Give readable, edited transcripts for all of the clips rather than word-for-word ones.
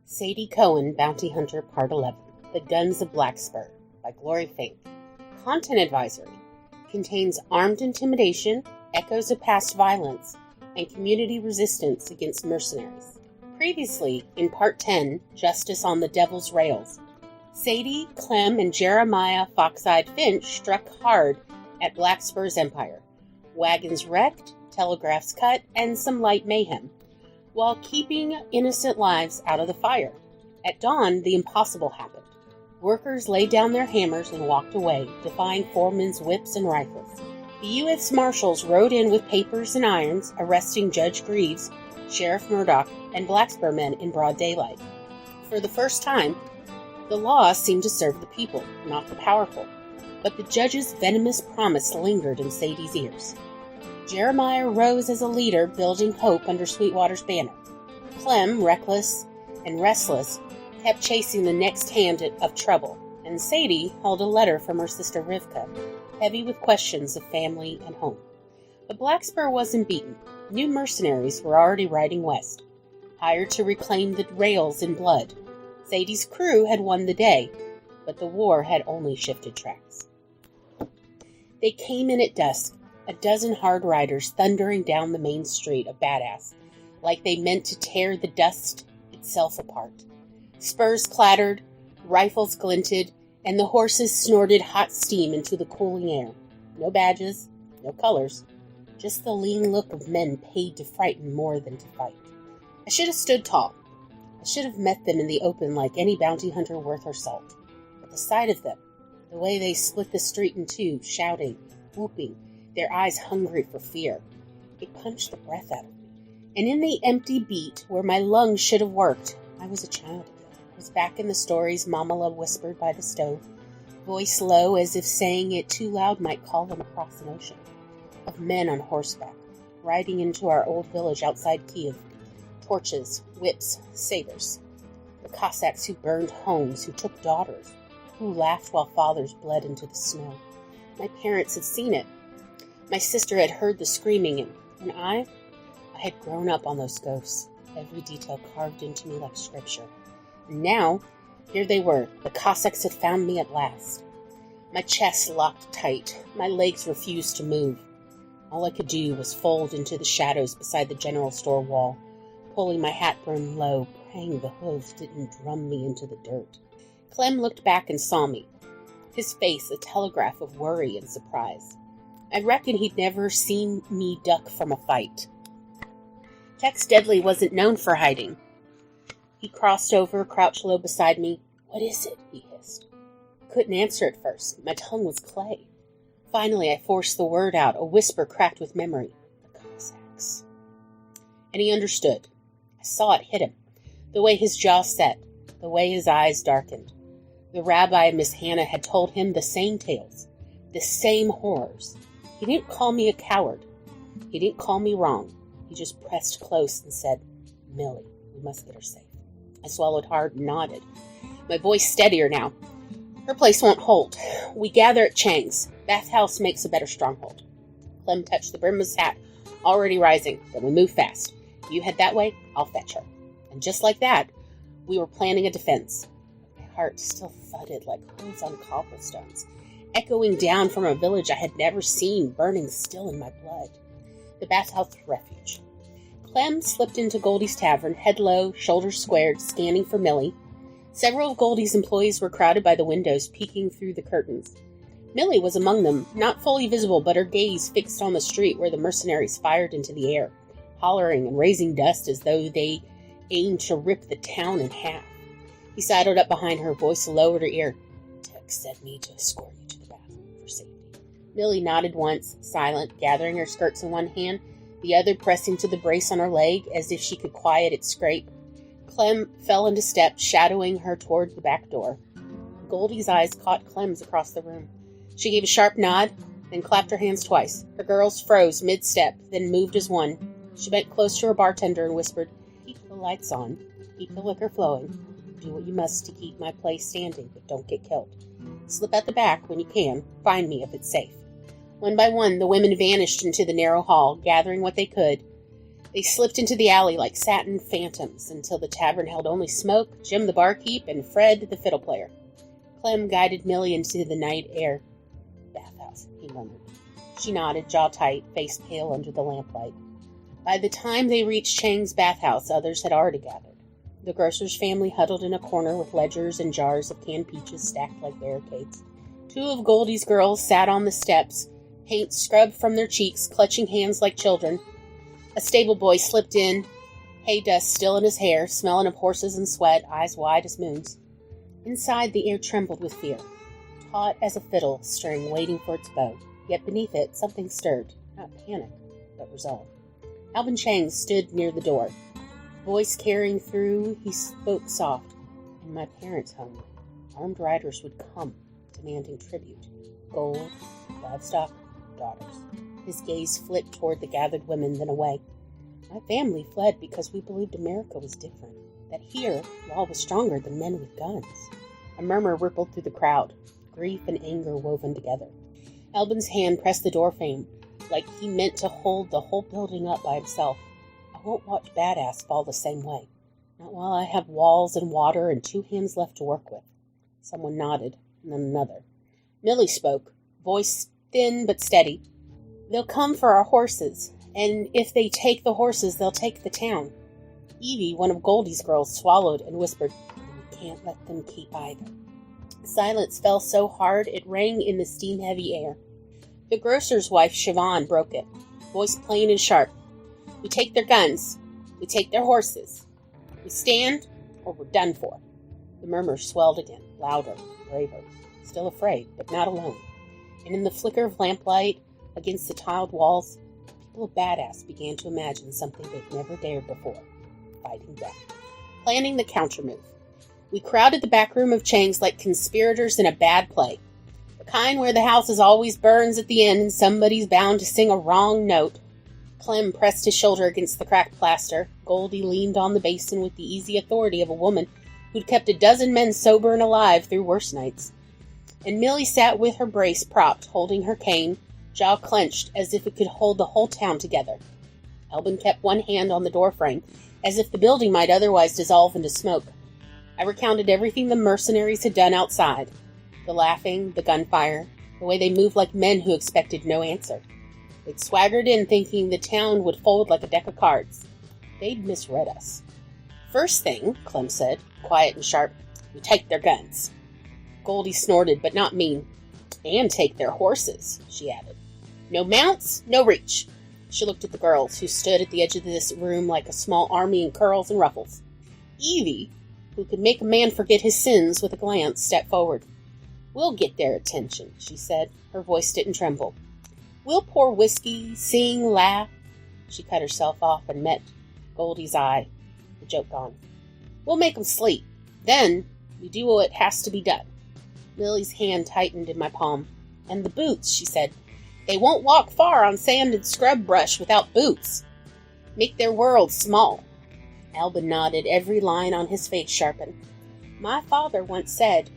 Sadie Cohen, Bounty Hunter, Part 11. The Guns of Blackspur, by Glory Fink. Content Advisory. Contains armed intimidation, echoes of past violence, and community resistance against mercenaries. Previously, in Part 10, Justice on the Devil's Rails, Sadie, Clem, and Jeremiah Fox-Eyed Finch struck hard at Blackspur's empire. Wagons wrecked, telegraphs cut, and some light mayhem, while keeping innocent lives out of the fire. At dawn, the impossible happened. Workers laid down their hammers and walked away, defying foremen's whips and rifles. The U.S. Marshals rode in with papers and irons, arresting Judge Greaves, Sheriff Murdoch, and Blackspur men in broad daylight. For the first time, the law seemed to serve the people, not the powerful, but the judge's venomous promise lingered in Sadie's ears. Jeremiah rose as a leader, building hope under Sweetwater's banner. Clem, reckless and restless, kept chasing the next hand of trouble, and Sadie held a letter from her sister Rivka, heavy with questions of family and home. But Blackspur wasn't beaten. New mercenaries were already riding west, hired to reclaim the rails in blood. Sadie's crew had won the day, but the war had only shifted tracks. They came in at dusk, a dozen hard riders thundering down the main street of Badass, like they meant to tear the dust itself apart. Spurs clattered, rifles glinted, and the horses snorted hot steam into the cooling air. No badges, no colors, just the lean look of men paid to frighten more than to fight. I should have stood tall. I should have met them in the open like any bounty hunter worth her salt. But the sight of them, the way they split the street in two, shouting, whooping, their eyes hungry for fear, it punched the breath out of me. And in the empty beat where my lungs should have worked, I was a child again. I was back in the stories Mamala whispered by the stove, voice low as if saying it too loud might call them across an ocean, of men on horseback, riding into our old village outside Kiev. Torches, whips, sabers. The Cossacks who burned homes, who took daughters, who laughed while fathers bled into the snow. My parents had seen it. My sister had heard the screaming, and I had grown up on those ghosts, every detail carved into me like scripture. And now, here they were. The Cossacks had found me at last. My chest locked tight. My legs refused to move. All I could do was fold into the shadows beside the general store wall, pulling my hat brim low, praying the hooves didn't drum me into the dirt. Clem looked back and saw me, his face a telegraph of worry and surprise. I reckon he'd never seen me duck from a fight. Tex Deadly wasn't known for hiding. He crossed over, crouched low beside me. "What is it?" he hissed. Couldn't answer at first. My tongue was clay. Finally, I forced the word out, a whisper cracked with memory. "The Cossacks." And he understood. I saw it hit him. The way his jaw set, the way his eyes darkened. The rabbi and Miss Hannah had told him the same tales, the same horrors. He didn't call me a coward. He didn't call me wrong. He just pressed close and said, "Millie, we must get her safe." I swallowed hard and nodded, my voice steadier now. "Her place won't hold. We gather at Chang's. Bathhouse makes a better stronghold." Clem touched the brim of his hat, already rising. "Then we move fast. You head that way, I'll fetch her." And just like that, we were planning a defense. My heart still thudded like hooves on cobblestones, echoing down from a village I had never seen, burning still in my blood. The bathhouse refuge. Clem slipped into Goldie's tavern, head low, shoulders squared, scanning for Millie. Several of Goldie's employees were crowded by the windows, peeking through the curtains. Millie was among them, not fully visible, but her gaze fixed on the street where the mercenaries fired into the air, hollering and raising dust as though they aimed to rip the town in half. He sidled up behind her, voice low at her ear. "Tex sent me to escort you to the bathroom for safety." Millie nodded once, silent, gathering her skirts in one hand, the other pressing to the brace on her leg as if she could quiet its scrape. Clem fell into step, shadowing her toward the back door. Goldie's eyes caught Clem's across the room. She gave a sharp nod, then clapped her hands twice. Her girls froze mid-step, then moved as one. She bent close to her bartender and whispered, "Keep the lights on. Keep the liquor flowing. Do what you must to keep my place standing, but don't get killed. Slip out the back when you can. Find me if it's safe." One by one, the women vanished into the narrow hall, gathering what they could. They slipped into the alley like satin phantoms until the tavern held only Smoke, Jim the barkeep, and Fred the fiddle player. Clem guided Millie into the night air. Bathhouse, he murmured. She nodded, jaw tight, face pale under the lamplight. By the time they reached Chang's bathhouse, others had already gathered. The grocer's family huddled in a corner with ledgers and jars of canned peaches stacked like barricades. Two of Goldie's girls sat on the steps, paint scrubbed from their cheeks, clutching hands like children. A stable boy slipped in, hay dust still in his hair, smelling of horses and sweat, eyes wide as moons. Inside, the air trembled with fear, taut as a fiddle string waiting for its bow. Yet beneath it, something stirred, not panic, but resolve. Alvin Chang stood near the door. Voice carrying through, he spoke soft. In my parents' home, armed riders would come, demanding tribute. Gold, livestock, daughters. His gaze flipped toward the gathered women, then away. My family fled because we believed America was different, that here, law was stronger than men with guns. A murmur rippled through the crowd, grief and anger woven together. Alvin's hand pressed the doorframe, like he meant to hold the whole building up by himself. I won't watch badass fall the same way. Not while I have walls and water and two hands left to work with. Someone nodded, and then another. Millie spoke, voice thin but steady. They'll come for our horses, and if they take the horses, they'll take the town. Evie, one of Goldie's girls, swallowed and whispered, We can't let them keep either. Silence fell so hard it rang in the steam-heavy air. The grocer's wife, Siobhan, broke it, voice plain and sharp. We take their guns. We take their horses. We stand, or we're done for. The murmur swelled again, louder, braver, still afraid, but not alone. And in the flicker of lamplight, against the tiled walls, people of badass began to imagine something they'd never dared before. Fighting back. Planning the countermove. We crowded the back room of Chang's like conspirators in a bad play. The kind where the house always burns at the end and somebody's bound to sing a wrong note. Clem pressed his shoulder against the cracked plaster. Goldie leaned on the basin with the easy authority of a woman who'd kept a dozen men sober and alive through worse nights. And Millie sat with her brace propped, holding her cane, jaw clenched as if it could hold the whole town together. Albin kept one hand on the doorframe, as if the building might otherwise dissolve into smoke. I recounted everything the mercenaries had done outside. The laughing, the gunfire, the way they moved like men who expected no answer. They'd swaggered in thinking the town would fold like a deck of cards. They'd misread us. First thing, Clem said, quiet and sharp, we take their guns. Goldie snorted, but not mean. And take their horses, she added. No mounts, no reach. She looked at the girls, who stood at the edge of this room like a small army in curls and ruffles. Evie, who could make a man forget his sins with a glance, stepped forward. We'll get their attention, she said. Her voice didn't tremble. We'll pour whiskey, sing, laugh. She cut herself off and met Goldie's eye, the joke gone. We'll make 'em sleep. Then we do what has to be done. Millie's hand tightened in my palm. And the boots, she said. They won't walk far on sand and scrub brush without boots. Make their world small. Albin nodded, every line on his face sharpened. My father once said,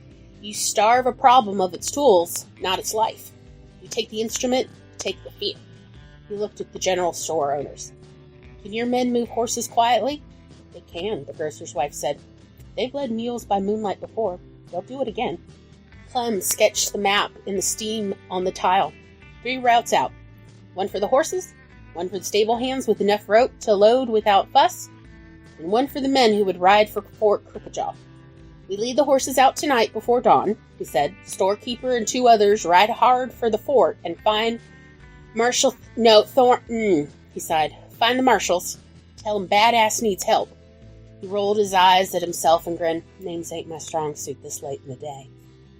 you starve a problem of its tools, not its life. You take the instrument, take the fear. He looked at the general store owners. Can your men move horses quietly? They can, the grocer's wife said. They've led mules by moonlight before. They'll do it again. Clem sketched the map in the steam on the tile. 3 routes out. One for the horses, one for the stable hands with enough rope to load without fuss, and one for the men who would ride for Fort Crookajaw. We lead the horses out tonight before dawn, he said. Storekeeper and 2 others ride hard for the fort and find Thornton, he sighed. Find the marshals. Tell him badass needs help. He rolled his eyes at himself and grinned. Names ain't my strong suit this late in the day.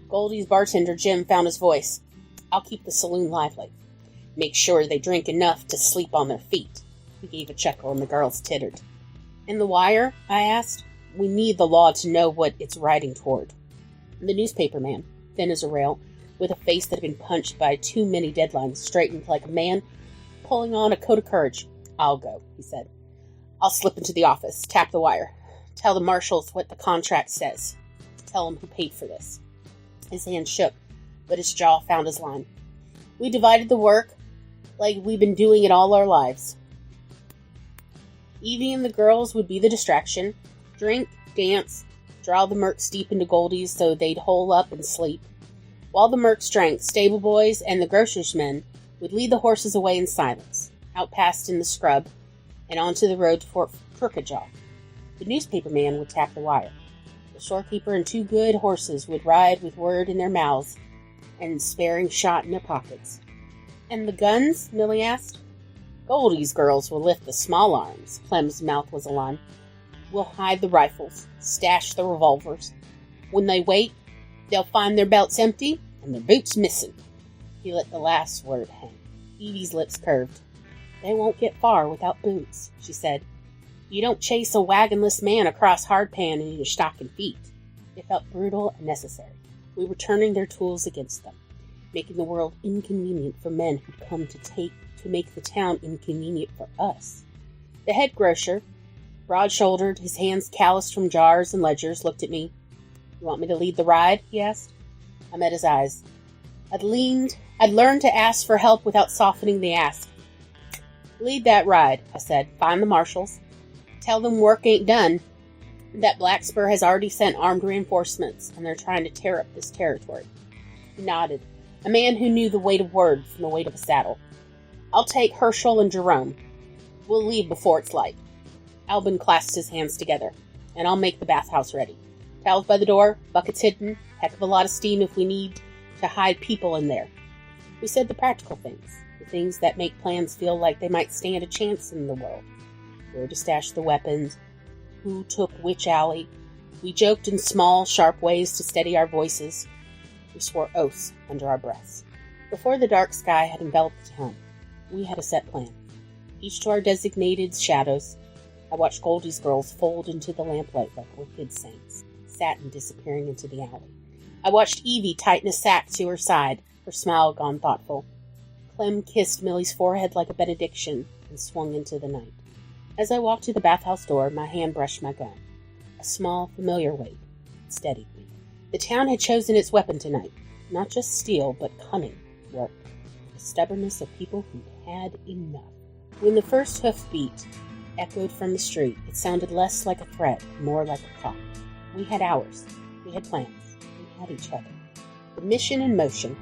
Goldie's bartender, Jim, found his voice. I'll keep the saloon lively. Make sure they drink enough to sleep on their feet. He gave a chuckle and the girls tittered. And the wire? I asked. We need the law to know what it's riding toward. The newspaper man, thin as a rail, with a face that had been punched by too many deadlines, straightened like a man pulling on a coat of courage. I'll go, he said. I'll slip into the office, tap the wire. Tell the marshals what the contract says. Tell them who paid for this. His hand shook, but his jaw found his line. We divided the work like we've been doing it all our lives. Evie and the girls would be the distraction. Drink, dance, draw the mercs deep into Goldie's so they'd hole up and sleep. While the mercs drank, stable boys and the grocer's men would lead the horses away in silence, out past in the scrub, and onto the road to Fort Crookedjaw. The newspaper man would tap the wire. The storekeeper and 2 good horses would ride with word in their mouths and sparing shot in their pockets. And the guns? Millie asked. Goldie's girls will lift the small arms. Clem's mouth was alarmed. We'll hide the rifles, stash the revolvers. When they wait, they'll find their belts empty and their boots missing. He let the last word hang. Evie's lips curved. They won't get far without boots, she said. You don't chase a wagonless man across hardpan in your stocking feet. It felt brutal and necessary. We were turning their tools against them, making the world inconvenient for men who'd come to make the town inconvenient for us. The head grocer, broad-shouldered, his hands calloused from jars and ledgers, looked at me. You want me to lead the ride? He asked. I met his eyes. I'd learned to ask for help without softening the ask. Lead that ride, I said. Find the marshals. Tell them work ain't done. That Blackspur has already sent armed reinforcements, and they're trying to tear up this territory. He nodded. A man who knew the weight of words from the weight of a saddle. I'll take Herschel and Jerome. We'll leave before it's light. Albin clasped his hands together. And I'll make the bathhouse ready. Towels by the door, buckets hidden, heck of a lot of steam if we need to hide people in there. We said the practical things, the things that make plans feel like they might stand a chance in the world. Where to stash the weapons, who took which alley. We joked in small, sharp ways to steady our voices. We swore oaths under our breaths. Before the dark sky had enveloped the town, we had a set plan. Each to our designated shadows. I watched Goldie's girls fold into the lamplight like wicked saints, satin disappearing into the alley. I watched Evie tighten a sack to her side, her smile gone thoughtful. Clem kissed Millie's forehead like a benediction and swung into the night. As I walked to the bathhouse door, my hand brushed my gun. A small, familiar weight. It steadied me. The town had chosen its weapon tonight. Not just steel, but cunning work. The stubbornness of people who'd had enough. When the first hoofbeat echoed from the street, it sounded less like a threat, more like a call. We had ours. We had plans. We had each other. The mission in motion.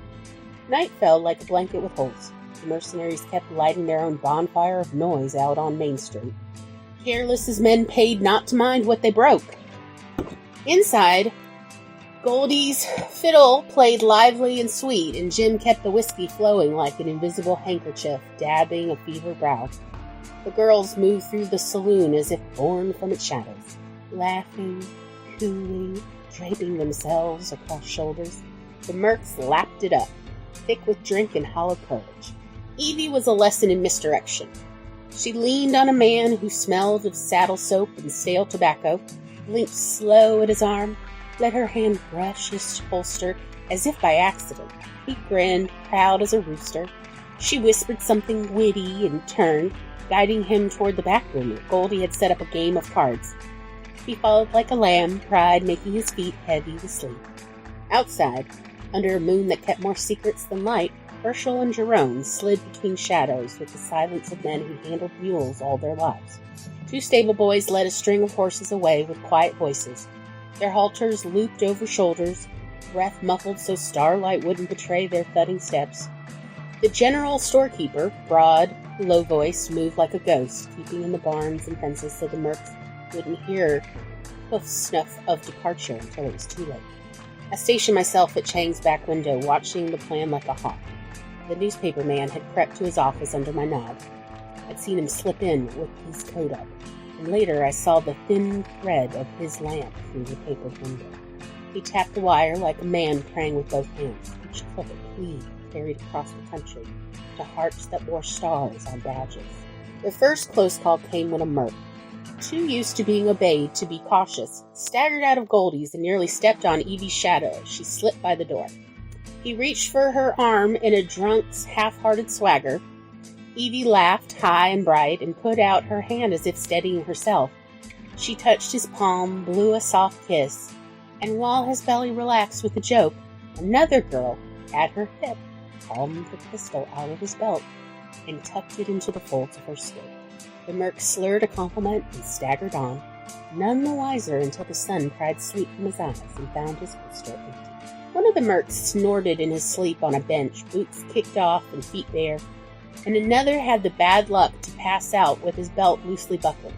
Night fell like a blanket with holes. The mercenaries kept lighting their own bonfire of noise out on Main Street. Careless as men paid not to mind what they broke. Inside, Goldie's fiddle played lively and sweet, and Jim kept the whiskey flowing like an invisible handkerchief, dabbing a fevered brow. The girls moved through the saloon as if born from its shadows, laughing, cooling, draping themselves across shoulders. The mercs lapped it up, thick with drink and hollow courage. Evie was a lesson in misdirection. She leaned on a man who smelled of saddle soap and stale tobacco, blinked slow at his arm, let her hand brush his holster as if by accident. He grinned, proud as a rooster. She whispered something witty and turned, guiding him toward the back room where Goldie had set up a game of cards. He followed like a lamb, pride making his feet heavy with sleep. Outside, under a moon that kept more secrets than light, Herschel and Jerome slid between shadows with the silence of men who handled mules all their lives. 2 stable boys led a string of horses away with quiet voices, their halters looped over shoulders, breath muffled so starlight wouldn't betray their thudding steps. The general storekeeper, broad, low-voiced, moved like a ghost, keeping in the barns and fences so the mercs wouldn't hear hoof snuff of departure until it was too late. I stationed myself at Chang's back window, watching the plan like a hawk. The newspaper man had crept to his office under my nod. I'd seen him slip in with his coat up, and later I saw the thin thread of his lamp through the papered window. He tapped the wire like a man praying with both hands, each clip a plea carried across the country to hearts that wore stars on badges. The first close call came when a merc, too used to being obeyed to be cautious, staggered out of Goldie's and nearly stepped on Evie's shadow as she slipped by the door. He reached for her arm in a drunk's half-hearted swagger. Evie laughed high and bright and put out her hand as if steadying herself. She touched his palm, blew a soft kiss, and while his belly relaxed with a joke, another girl, at her hip, palmed the pistol out of his belt and tucked it into the folds of her skirt. The merc slurred a compliment and staggered on, none the wiser until the sun pried sleep from his eyes and found his holster empty. One of the mercs snorted in his sleep on a bench, boots kicked off and feet bare, and another had the bad luck to pass out with his belt loosely buckled.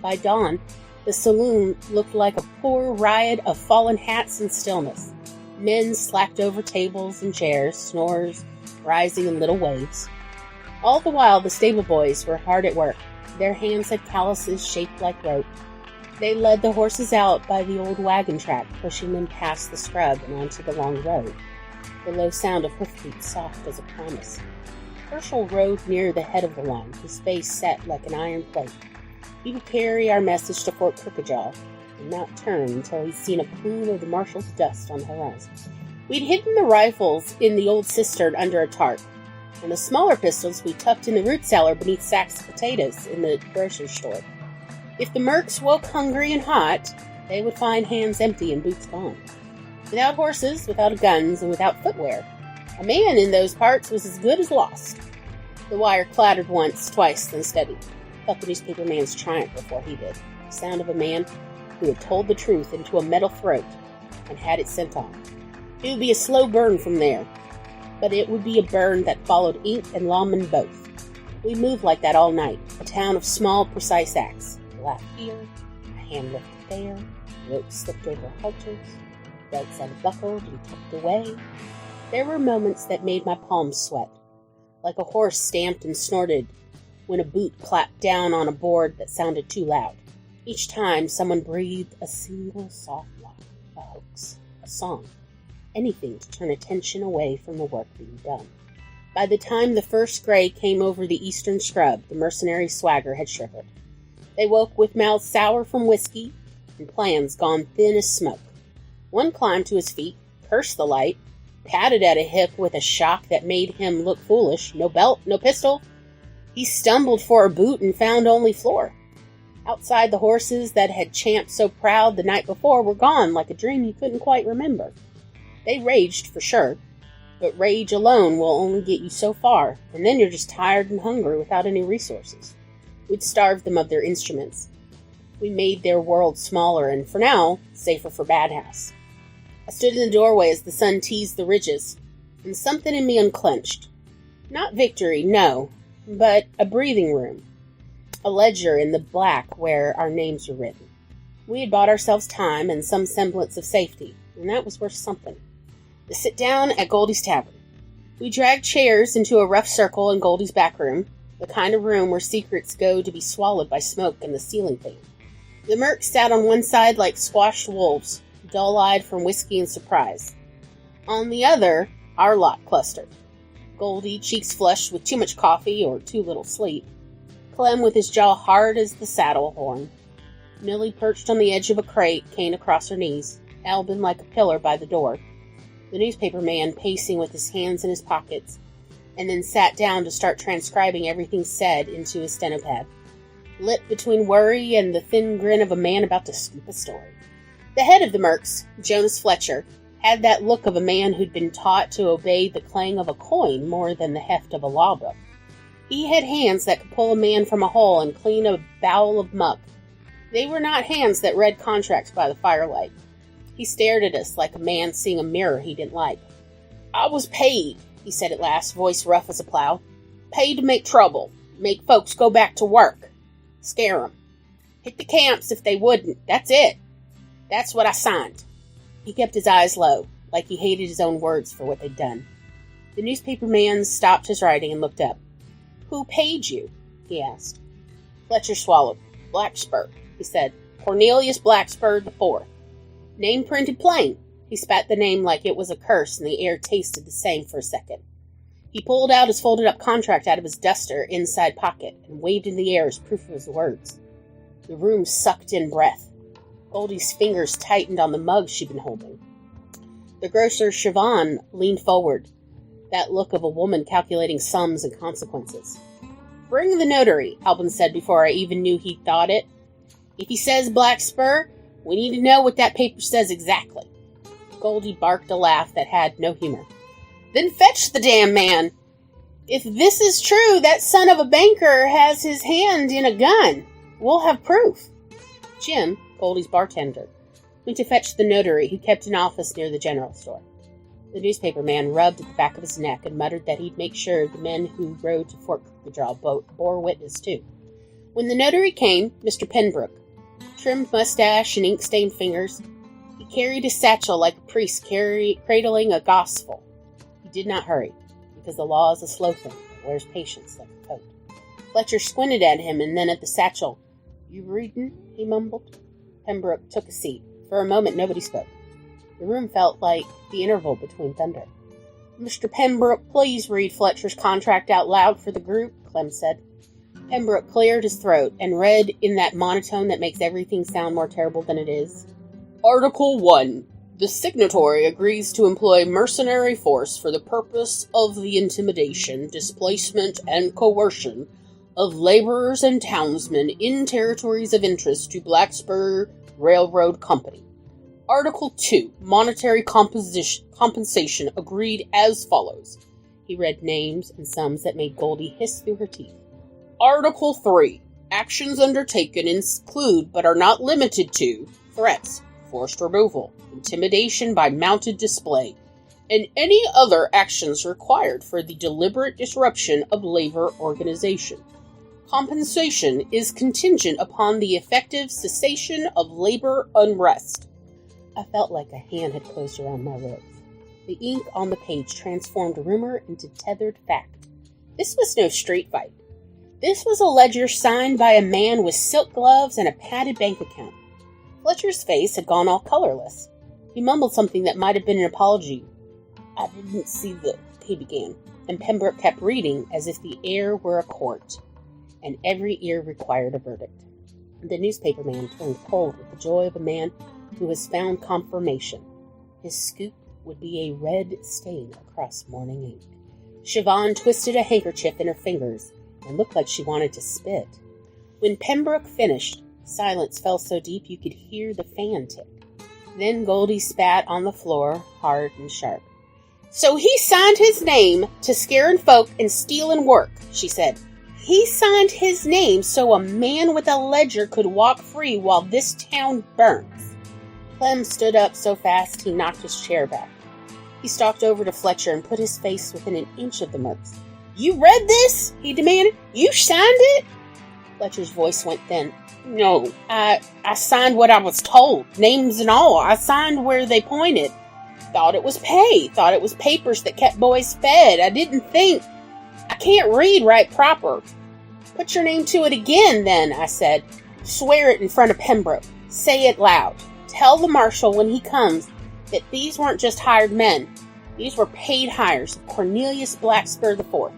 By dawn, the saloon looked like a poor riot of fallen hats and stillness. Men slacked over tables and chairs, snores rising in little waves. All the while, the stable boys were hard at work. Their hands had calluses shaped like rope. They led the horses out by the old wagon track, pushing them past the scrub and onto the long road, the low sound of hoofbeats soft as a promise. Herschel rode near the head of the line, his face set like an iron plate. He would carry our message to Fort Crookajaw and not turn until he'd seen a plume of the marshal's dust on the horizon. We'd hidden the rifles in the old cistern under a tarp, and the smaller pistols we tucked in the root cellar beneath sacks of potatoes in the grocery store. If the mercs woke hungry and hot, they would find hands empty and boots gone. Without horses, without guns, and without footwear, a man in those parts was as good as lost. The wire clattered once, twice, then steadied. Felt the newspaper man's triumph before he did. The sound of a man who had told the truth into a metal throat and had it sent on. It would be a slow burn from there, but it would be a burn that followed ink and lawmen both. We moved like that all night, a town of small, precise acts. A laugh here, a hand lifted there, ropes slipped over halters, belts unbuckled and tucked away. There were moments that made my palms sweat, like a horse stamped and snorted when a boot clapped down on a board that sounded too loud. Each time someone breathed a single soft line, a hoax, a song, anything to turn attention away from the work being done. By the time the first gray came over the eastern scrub, the mercenary swagger had shriveled. They woke with mouths sour from whiskey and plans gone thin as smoke. One climbed to his feet, cursed the light, patted at a hip with a shock that made him look foolish. No belt, no pistol. He stumbled for a boot and found only floor. Outside, the horses that had champed so proud the night before were gone like a dream you couldn't quite remember. They raged for sure, but rage alone will only get you so far, and then you're just tired and hungry without any resources. We'd starved them of their instruments. We made their world smaller and, for now, safer for Bad House. I stood in the doorway as the sun teased the ridges, and something in me unclenched. Not victory, no, but a breathing room. A ledger in the black where our names were written. We had bought ourselves time and some semblance of safety, and that was worth something. To sit down at Goldie's Tavern. We dragged chairs into a rough circle in Goldie's back room, the kind of room where secrets go to be swallowed by smoke and the ceiling fan. The mercs sat on one side like squashed wolves, dull-eyed from whiskey and surprise. On the other, our lot clustered. Goldie, cheeks flushed with too much coffee or too little sleep. Clem with his jaw hard as the saddle horn. Millie perched on the edge of a crate, cane across her knees. Albin like a pillar by the door. The newspaper man pacing with his hands in his pockets, and then sat down to start transcribing everything said into his stenopad. Lit between worry and the thin grin of a man about to scoop a story. The head of the mercs, Jonas Fletcher, had that look of a man who'd been taught to obey the clang of a coin more than the heft of a law book. He had hands that could pull a man from a hole and clean a bowel of muck. They were not hands that read contracts by the firelight. He stared at us like a man seeing a mirror he didn't like. "I was paid," he said at last, voice rough as a plow. "Paid to make trouble, make folks go back to work, scare 'em. Hit the camps if they wouldn't, that's it. That's what I signed." He kept his eyes low, like he hated his own words for what they'd done. The newspaper man stopped his writing and looked up. "Who paid you?" he asked. Fletcher swallowed. "Blackspur," he said. "Cornelius Blackspur IV. Name printed plain." He spat the name like it was a curse, and the air tasted the same for a second. He pulled out his folded-up contract out of his duster inside pocket and waved in the air as proof of his words. The room sucked in breath. Goldie's fingers tightened on the mug she'd been holding. The grocer, Siobhan, leaned forward, that look of a woman calculating sums and consequences. "Bring the notary," Albin said before I even knew he'd thought it. "If he says Blackspur, we need to know what that paper says exactly." Goldie barked a laugh that had no humor. "Then fetch the damn man!" If this is true, that son of a banker has his hand in a gun. We'll have proof. Jim, Goldie's bartender, went to fetch the notary who kept an office near the general store. The newspaper man rubbed at the back of his neck and muttered that he'd make sure the men who rode to Fort Crocodile bore witness too. When the notary came, Mr. Penbrook, trimmed mustache and ink-stained fingers, he carried his satchel like a priest cradling a gospel. He did not hurry, because the law is a slow thing that wears patience like a coat. Fletcher squinted at him and then at the satchel. "You readin'?" he mumbled. Pembroke took a seat. For a moment nobody spoke. The room felt like the interval between thunder. "Mr. Pembroke, please read Fletcher's contract out loud for the group," Clem said. Pembroke cleared his throat and read in that monotone that makes everything sound more terrible than it is. Article 1. The signatory agrees to employ mercenary force for the purpose of the intimidation, displacement, and coercion of laborers and townsmen in territories of interest to Blackspur Railroad Company. Article 2. Monetary compensation agreed as follows. He read names and sums that made Goldie hiss through her teeth. Article 3. Actions undertaken include, but are not limited to, threats, forced removal, intimidation by mounted display, and any other actions required for the deliberate disruption of labor organization. Compensation is contingent upon the effective cessation of labor unrest. I felt like a hand had closed around my ribs. The ink on the page transformed rumor into tethered fact. This was no street fight. This was a ledger signed by a man with silk gloves and a padded bank account. Fletcher's face had gone all colorless. He mumbled something that might have been an apology. "I didn't see he began, and Pembroke kept reading as if the air were a court, and every ear required a verdict. The newspaper man turned cold with the joy of a man who has found confirmation. His scoop would be a red stain across morning ink. Siobhan twisted a handkerchief in her fingers and looked like she wanted to spit. When Pembroke finished, silence fell so deep you could hear the fan tick. Then Goldie spat on the floor, hard and sharp. "So he signed his name to scaring folk and stealing work," she said. "He signed his name so a man with a ledger could walk free while this town burns." Clem stood up so fast he knocked his chair back. He stalked over to Fletcher and put his face within an inch of the Merc's. "You read this?" he demanded. "You signed it?" Fletcher's voice went thin. "No, I signed what I was told, names and all. I signed where they pointed. Thought it was pay. Thought it was papers that kept boys fed. I didn't think. I can't read right proper." "Put your name to it again, then," I said. "Swear it in front of Pembroke. Say it loud. Tell the marshal when he comes that these weren't just hired men. These were paid hires of Cornelius Blackspur IV.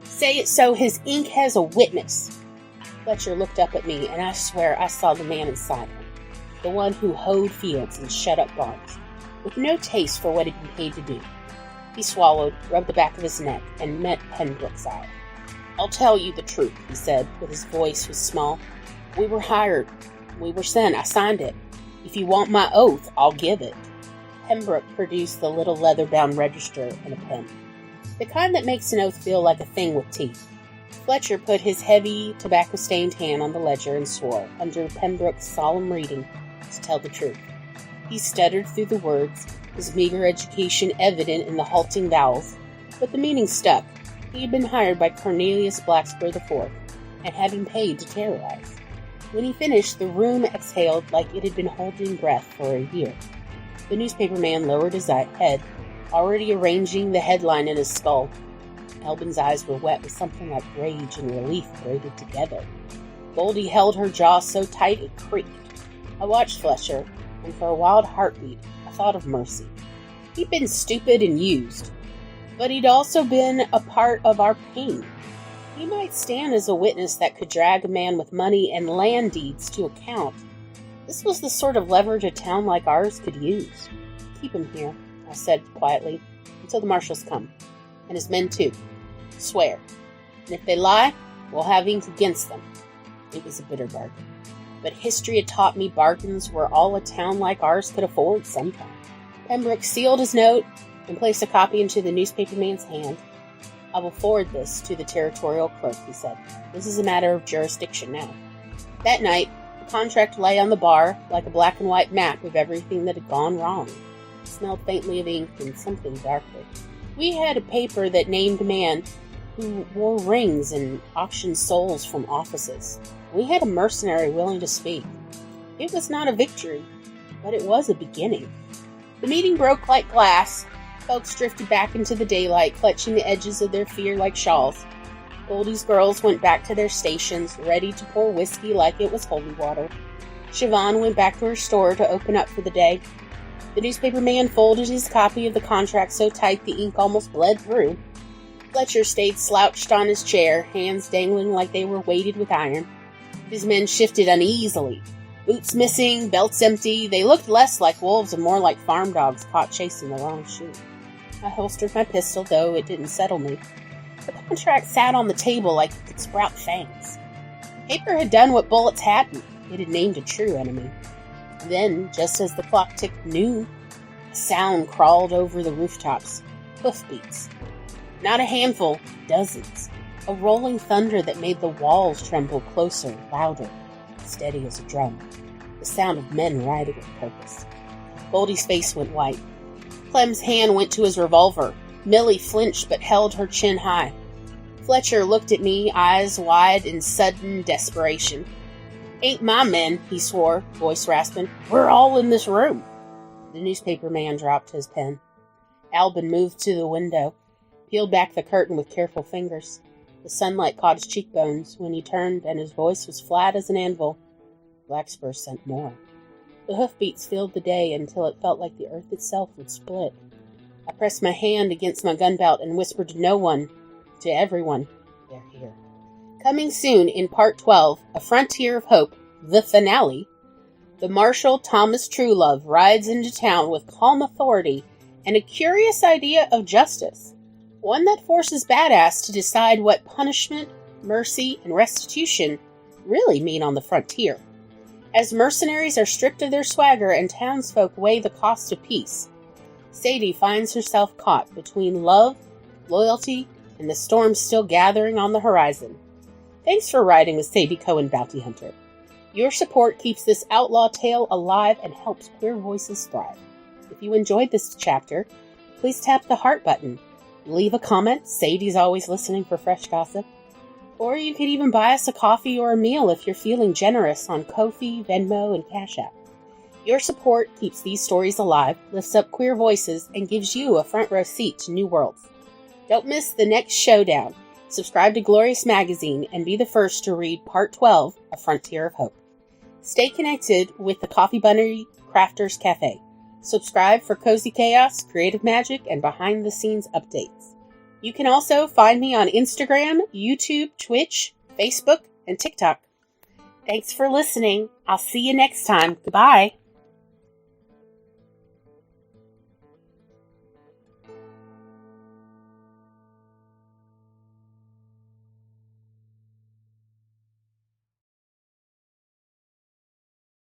Say it so his ink has a witness." Fletcher looked up at me, and I swear I saw the man inside him, the one who hoed fields and shut up barns, with no taste for what he'd been paid to do. He swallowed, rubbed the back of his neck, and met Pembroke's eye. "I'll tell you the truth," he said, with his voice was small. "We were hired. We were sent. I signed it. If you want my oath, I'll give it." Pembroke produced the little leather-bound register and a pen, the kind that makes an oath feel like a thing with teeth. Fletcher put his heavy, tobacco-stained hand on the ledger and swore, under Pembroke's solemn reading, to tell the truth. He stuttered through the words, his meager education evident in the halting vowels, but the meaning stuck. He had been hired by Cornelius Blackspur IV, and had been paid to terrorize. When he finished, the room exhaled like it had been holding breath for a year. The newspaper man lowered his head, already arranging the headline in his skull. Albin's eyes were wet with something like rage and relief braided together. Goldie held her jaw so tight it creaked. I watched Fletcher, and for a wild heartbeat, I thought of Mercy. He'd been stupid and used, but he'd also been a part of our pain. He might stand as a witness that could drag a man with money and land deeds to account. This was the sort of leverage a town like ours could use. "Keep him here," I said quietly, "until the marshals come. And his men too. Swear. And if they lie, we'll have ink against them." It was a bitter bargain. But history had taught me bargains were all a town like ours could afford sometimes. Pembroke sealed his note and placed a copy into the newspaper man's hand. I will forward this to the territorial clerk, he said. This is a matter of jurisdiction now. That night, the contract lay on the bar like a black and white map of everything that had gone wrong. It smelled faintly of ink and something darker. We had a paper that named a man who wore rings and auctioned souls from offices. We had a mercenary willing to speak. It was not a victory, but it was a beginning. The meeting broke like glass. Folks drifted back into the daylight, clutching the edges of their fear like shawls. Goldie's girls went back to their stations, ready to pour whiskey like it was holy water. Siobhan went back to her store to open up for the day. The newspaper man folded his copy of the contract so tight the ink almost bled through. Fletcher stayed slouched on his chair, hands dangling like they were weighted with iron. His men shifted uneasily. Boots missing, belts empty, they looked less like wolves and more like farm dogs caught chasing the wrong shoe. I holstered my pistol, though it didn't settle me. The contract sat on the table like it could sprout fangs. Paper had done what bullets hadn't. It had named a true enemy. Then, just as the clock ticked noon, a sound crawled over the rooftops. Hoofbeats. Not a handful, dozens. A rolling thunder that made the walls tremble closer, louder, steady as a drum. The sound of men riding with purpose. Goldie's face went white. Clem's hand went to his revolver. Millie flinched but held her chin high. Fletcher looked at me, eyes wide in sudden desperation. "Ain't my men," he swore, voice rasping. "We're all in this room." The newspaper man dropped his pen. Albin moved to the window, peeled back the curtain with careful fingers. The sunlight caught his cheekbones when he turned, and his voice was flat as an anvil. Blackspur sent more. The hoofbeats filled the day until it felt like the earth itself would split. I pressed my hand against my gun belt and whispered to no one, to everyone, "They're here." Coming soon in Part 12, A Frontier of Hope, the finale, the Marshal Thomas Truelove rides into town with calm authority and a curious idea of justice, one that forces badass to decide what punishment, mercy, and restitution really mean on the frontier. As mercenaries are stripped of their swagger and townsfolk weigh the cost of peace, Sadie finds herself caught between love, loyalty, and the storm still gathering on the horizon. Thanks for riding with Sadie Cohen, Bounty Hunter. Your support keeps this outlaw tale alive and helps queer voices thrive. If you enjoyed this chapter, please tap the heart button. Leave a comment. Sadie's always listening for fresh gossip. Or you could even buy us a coffee or a meal if you're feeling generous on Ko-fi, Venmo, and Cash App. Your support keeps these stories alive, lifts up queer voices, and gives you a front row seat to new worlds. Don't miss the next showdown. Subscribe to Glorious Magazine and be the first to read Part 12, A Frontier of Hope. Stay connected with the Coffee Bunny Crafters Cafe. Subscribe for cozy chaos, creative magic, and behind-the-scenes updates. You can also find me on Instagram, YouTube, Twitch, Facebook, and TikTok. Thanks for listening. I'll see you next time. Goodbye.